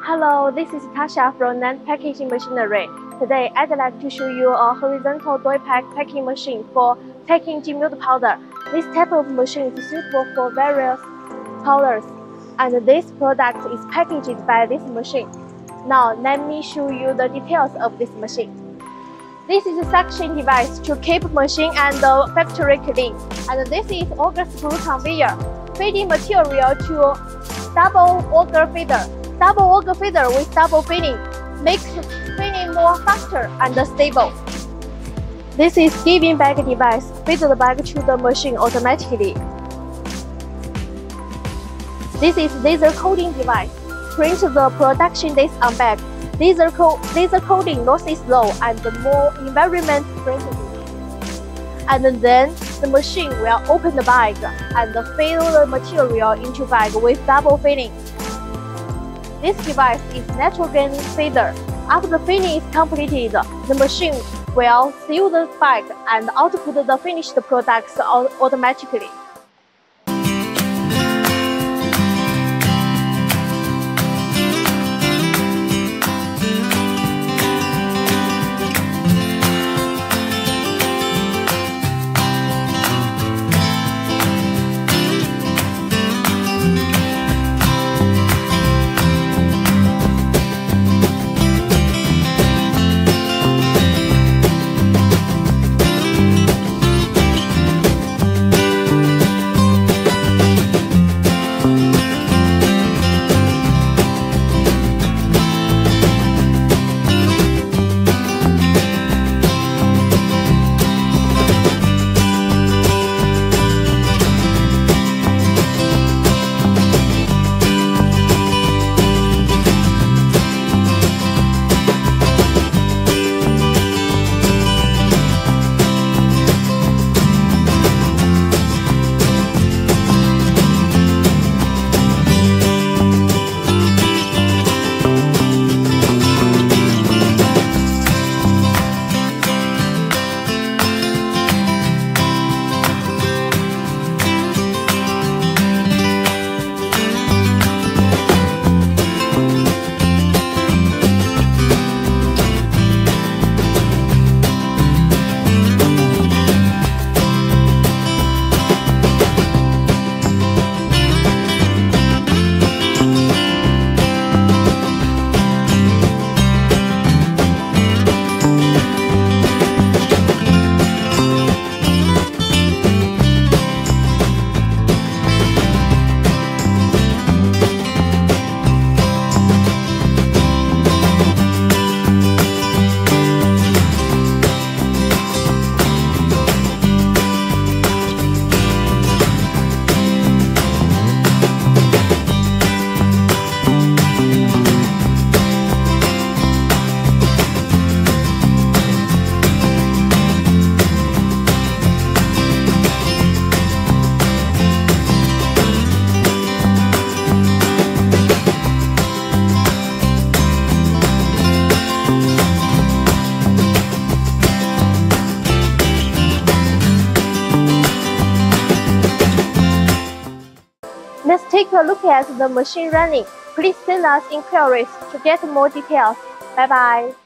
Hello, this is Tasha from NAND Packaging Machinery. Today, I'd like to show you a horizontal doypack packing machine for packing milled powder. This type of machine is suitable for various powders, and this product is packaged by this machine. Now, let me show you the details of this machine. This is a suction device to keep machine and the factory clean, and this is auger screw conveyor, feeding material to double auger feeder. Double auger feeder with double feeding makes feeding more faster and stable. This is giving bag device, feed the bag to the machine automatically. This is laser coating device, print the production dates on bag. Laser coating losses low and more environment friendly. And then the machine will open the bag and fill the material into bag with double filling. This device is nitrogen feeder. After the filling is completed, the machine will seal the bag and output the finished products automatically. Let's take a look at the machine running. Please send us inquiries to get more details. Bye-bye.